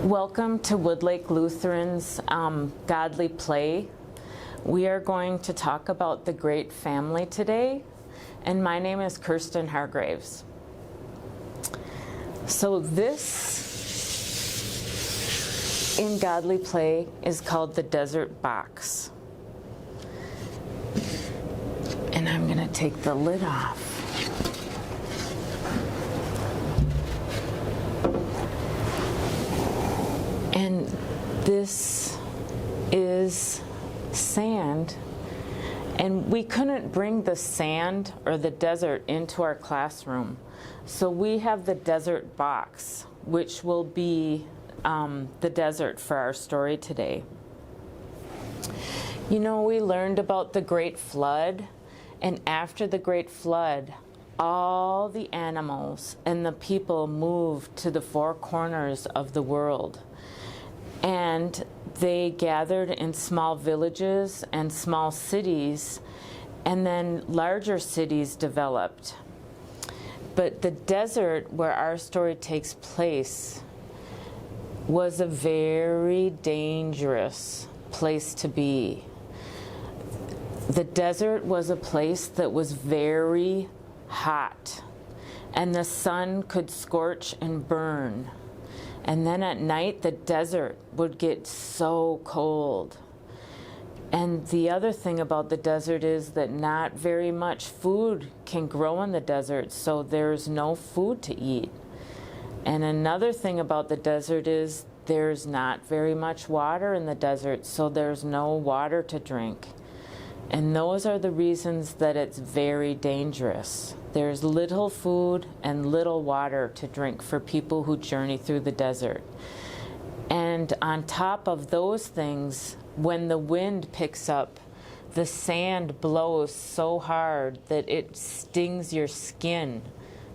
Welcome to Woodlake Lutheran's Godly Play. We are going to talk about the great family today, and my name is Kirsten Hargraves. So this in Godly Play is called the Desert Box. And I'm going to take the lid off. And this is sand, and we couldn't bring the sand or the desert into our classroom. So we have the desert box, which will be the desert for our story today. You know, we learned about the Great Flood, and after the Great Flood, all the animals and the people moved to the four corners of the world. And they gathered in small villages and small cities, and then larger cities developed. But the desert where our story takes place was a very dangerous place to be. The desert was a place that was very hot, and the sun could scorch and burn. And then at night, the desert would get so cold. And the other thing about the desert is that not very much food can grow in the desert, so there's no food to eat. And another thing about the desert is there's not very much water in the desert, so there's no water to drink. And those are the reasons that it's very dangerous. There's little food and little water to drink for people who journey through the desert. And on top of those things, when the wind picks up, the sand blows so hard that it stings your skin.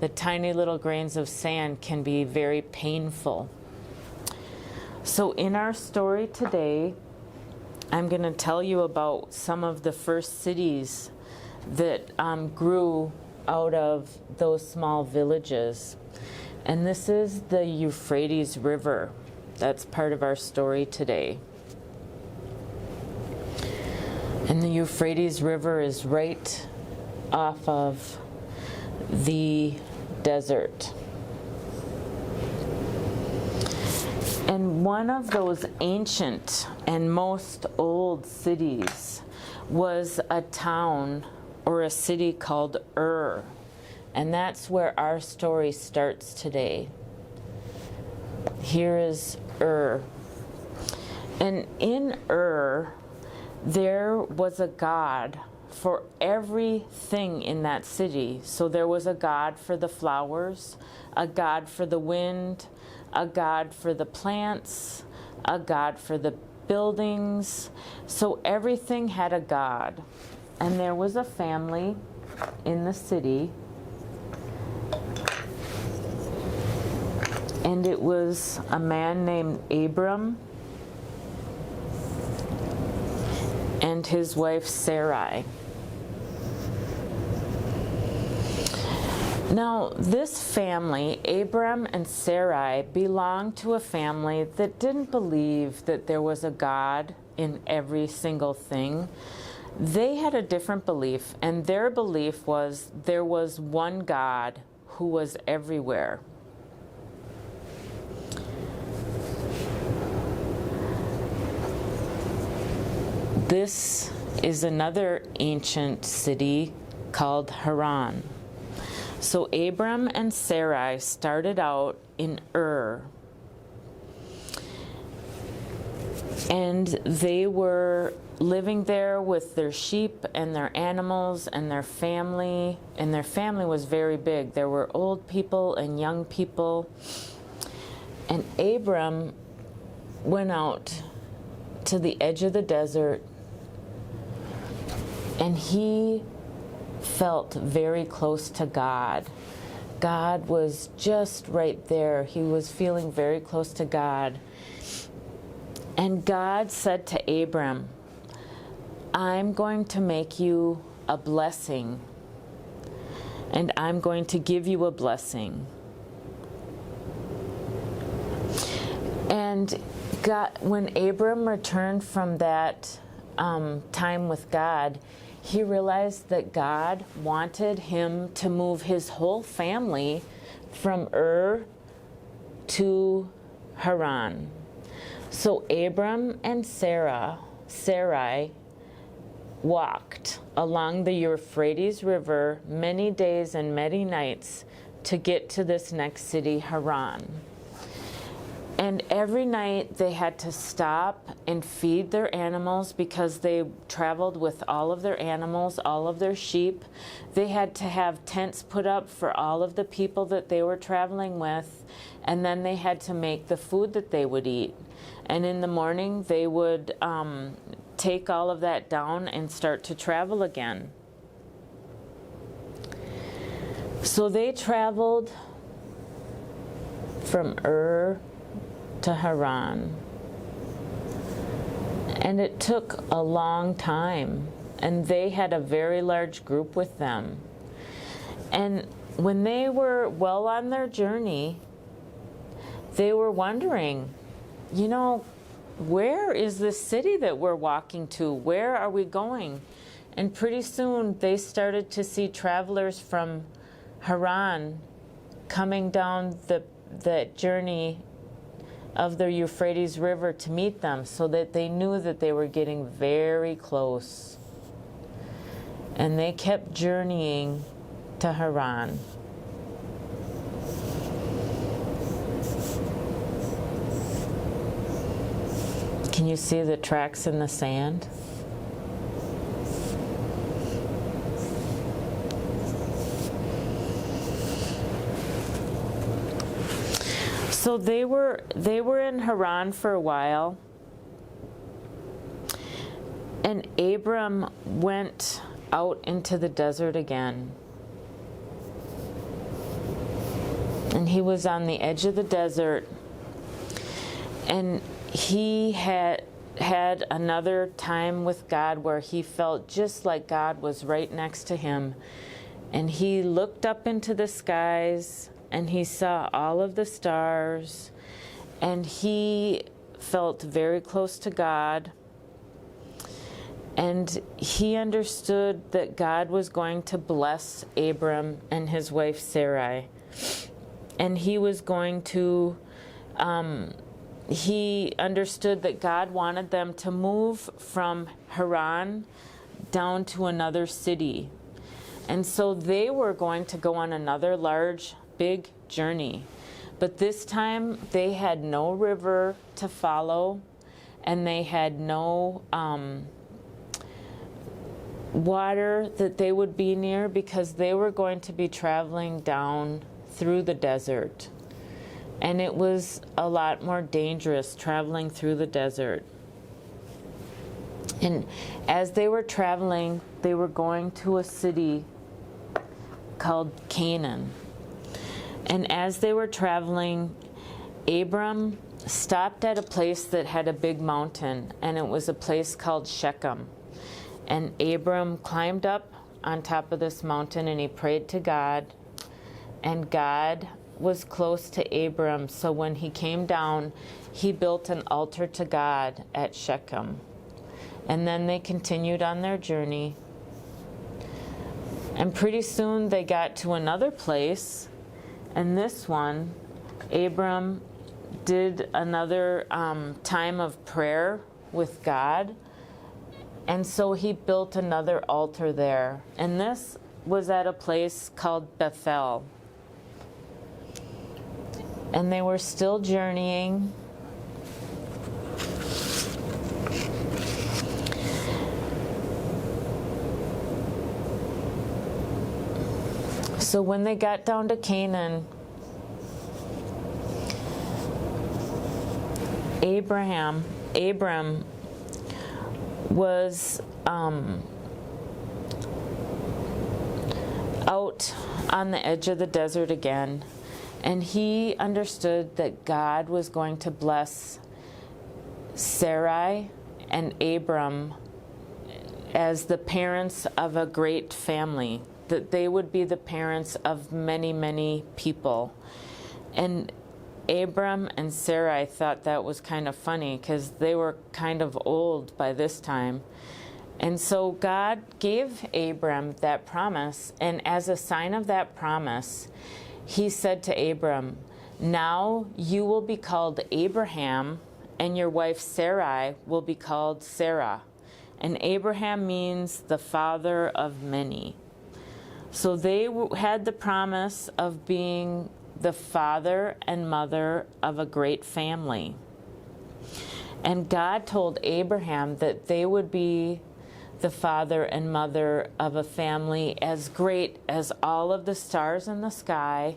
The tiny little grains of sand can be very painful. So in our story today, I'm going to tell you about some of the first cities that grew out of those small villages. And this is the Euphrates River. That's part of our story today. And the Euphrates River is right off of the desert. And one of those ancient and most old cities was a town or a city called Ur. And that's where our story starts today. Here is Ur. And in Ur, there was a god for everything in that city. So there was a god for the flowers, a god for the wind, a god for the plants, a god for the buildings. So everything had a god. And there was a family in the city, and it was a man named Abram and his wife Sarai. Now, this family, Abram and Sarai, belonged to a family that didn't believe that there was a God in every single thing. They had a different belief, and their belief was there was one God who was everywhere. This is another ancient city called Haran. So Abram and Sarai started out in Ur, and they were living there with their sheep and their animals and their family was very big. There were old people and young people. And Abram went out to the edge of the desert, and he felt very close to God. God was just right there. He was feeling very close to God. And God said to Abram, I'm going to make you a blessing, and I'm going to give you a blessing. And And when Abram returned from that time with God, he realized that God wanted him to move his whole family from Ur to Haran. So Abram and Sarai walked along the Euphrates River many days and many nights to get to this next city, Haran. And every night they had to stop and feed their animals because they traveled with all of their animals, all of their sheep. They had to have tents put up for all of the people that they were traveling with, and then they had to make the food that they would eat. And in the morning they would take all of that down and start to travel again. So they traveled from Ur to Haran. And it took a long time, and they had a very large group with them. And when they were well on their journey, they were wondering, you know, where is this city that we're walking to? Where are we going? And pretty soon they started to see travelers from Haran coming down the journey of the Euphrates River to meet them, so that they knew that they were getting very close. And they kept journeying to Haran. Can you see the tracks in the sand? So they were in Haran for a while, and Abram went out into the desert again. And he was on the edge of the desert, and he had another time with God where he felt just like God was right next to him. And he looked up into the skies, and he saw all of the stars, and he felt very close to God. And he understood that God was going to bless Abram and his wife Sarai. And he was going to, he understood that God wanted them to move from Haran down to another city. And so they were going to go on another big journey. But this time they had no river to follow, and they had no water that they would be near, because they were going to be traveling down through the desert. And it was a lot more dangerous traveling through the desert. And as they were traveling, they were going to a city called Canaan. And as they were traveling, Abram stopped at a place that had a big mountain, and it was a place called Shechem. And Abram climbed up on top of this mountain, and he prayed to God, and God was close to Abram. So when he came down, he built an altar to God at Shechem. And then they continued on their journey. And pretty soon they got to another place. And this one, Abram did another time of prayer with God. And so he built another altar there. And this was at a place called Bethel. And they were still journeying. So when they got down to Canaan, Abram was out on the edge of the desert again, and he understood that God was going to bless Sarai and Abram as the parents of a great family, that they would be the parents of many, many people. And Abram and Sarai thought that was kind of funny because they were kind of old by this time. And so God gave Abram that promise, and as a sign of that promise, he said to Abram, "Now you will be called Abraham, and your wife Sarai will be called Sarah." And Abraham means the father of many. So they had the promise of being the father and mother of a great family. And God told Abraham that they would be the father and mother of a family as great as all of the stars in the sky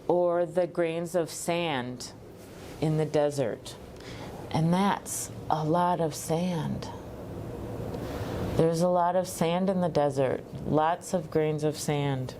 or the grains of sand in the desert. And that's a lot of sand. There's a lot of sand in the desert, lots of grains of sand.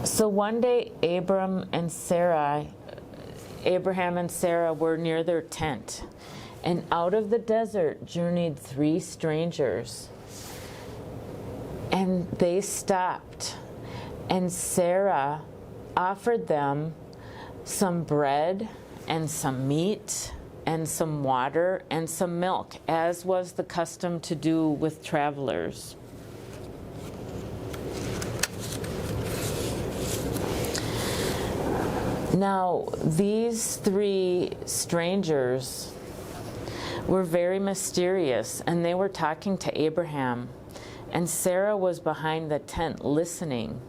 So one day Abraham and Sarah were near their tent, and out of the desert journeyed 3 strangers. And they stopped, and Sarah offered them some bread and some meat and some water and some milk, as was the custom to do with travelers. Now, these 3 strangers were very mysterious, and they were talking to Abraham, and Sarah was behind the tent listening.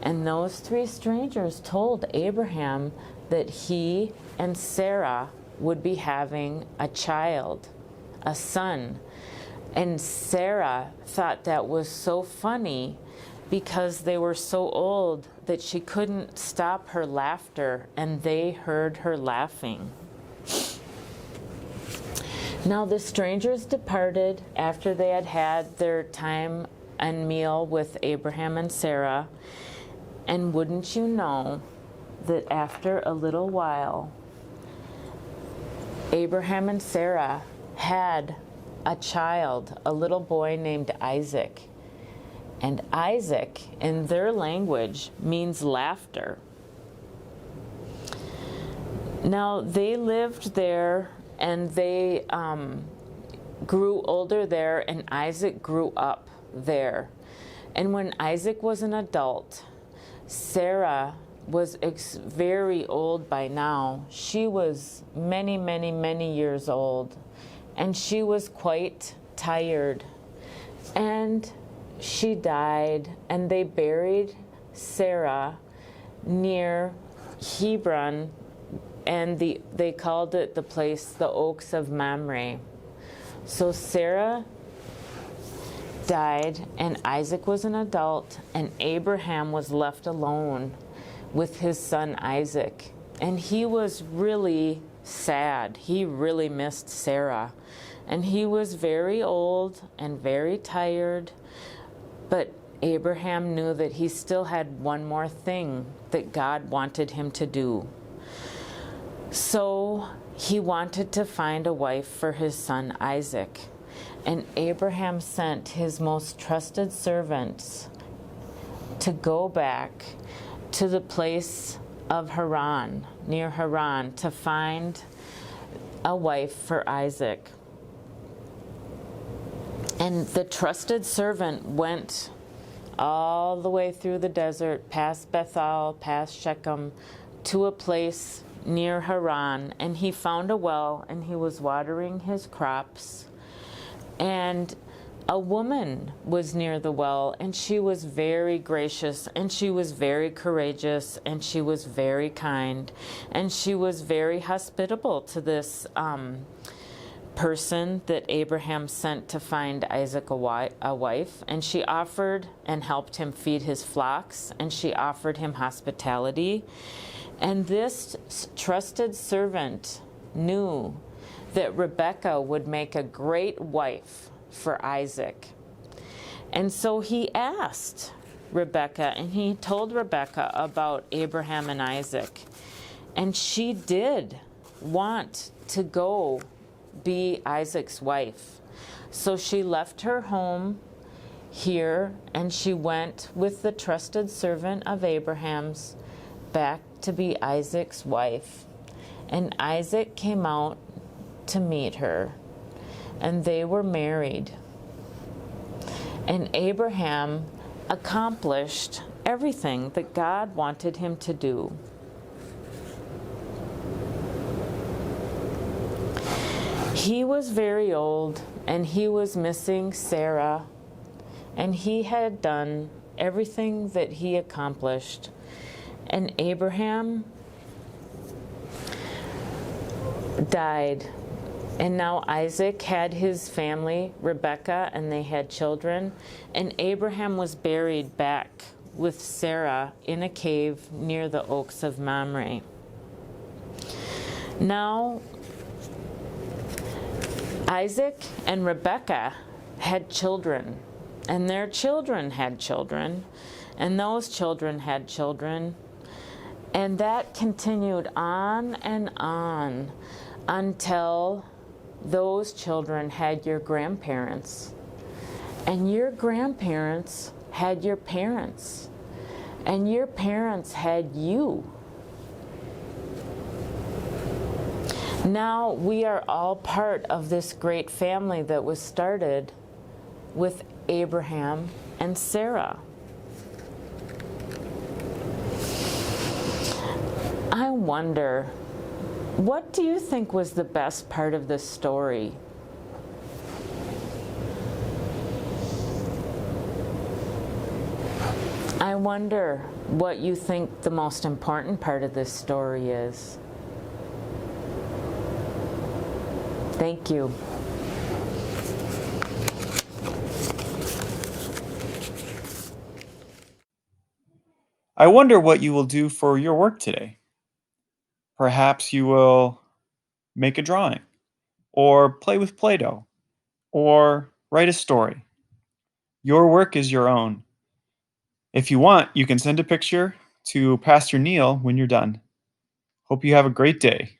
And those 3 strangers told Abraham that he and Sarah would be having a child, a son. And Sarah thought that was so funny because they were so old that she couldn't stop her laughter, and they heard her laughing. Now the strangers departed after they had had their time and meal with Abraham and Sarah. And wouldn't you know that after a little while, Abraham and Sarah had a child, a little boy named Isaac. And Isaac, in their language, means laughter. Now, they lived there, and they grew older there, and Isaac grew up there. And when Isaac was an adult, Sarah was very old by now. She was many, many, many years old, and she was quite tired. And she died, and they buried Sarah near Hebron, and they called it the place the Oaks of Mamre. So Sarah died, and Isaac was an adult, and Abraham was left alone with his son Isaac. And he was really sad. He really missed Sarah. And he was very old and very tired. But Abraham knew that he still had one more thing that God wanted him to do. So he wanted to find a wife for his son Isaac. And Abraham sent his most trusted servants to go back to the place of Haran, near Haran, to find a wife for Isaac. And the trusted servant went all the way through the desert, past Bethel, past Shechem, to a place near Haran, and he found a well, and he was watering his crops. And a woman was near the well, and she was very gracious, and she was very courageous, and she was very kind, and she was very hospitable to this person that Abraham sent to find Isaac a wife. And she offered and helped him feed his flocks, and she offered him hospitality. And this trusted servant knew that Rebekah would make a great wife for Isaac. And so he asked Rebekah, and he told Rebekah about Abraham and Isaac. And she did want to go be Isaac's wife. So she left her home here, and she went with the trusted servant of Abraham's back to be Isaac's wife. And Isaac came out to meet her, and they were married. And Abraham accomplished everything that God wanted him to do. He was very old, and he was missing Sarah, and he had done everything that he accomplished. And Abraham died. And now Isaac had his family, Rebekah, and they had children. And Abraham was buried back with Sarah in a cave near the oaks of Mamre. Now, Isaac and Rebekah had children, and their children had children, and those children had children. And that continued on and on until those children had your grandparents. And your grandparents had your parents. And your parents had you. Now we are all part of this great family that was started with Abraham and Sarah. I wonder, what do you think was the best part of this story? I wonder what you think the most important part of this story is. Thank you. I wonder what you will do for your work today. Perhaps you will make a drawing, or play with Play-Doh, or write a story. Your work is your own. If you want, you can send a picture to Pastor Neil when you're done. Hope you have a great day.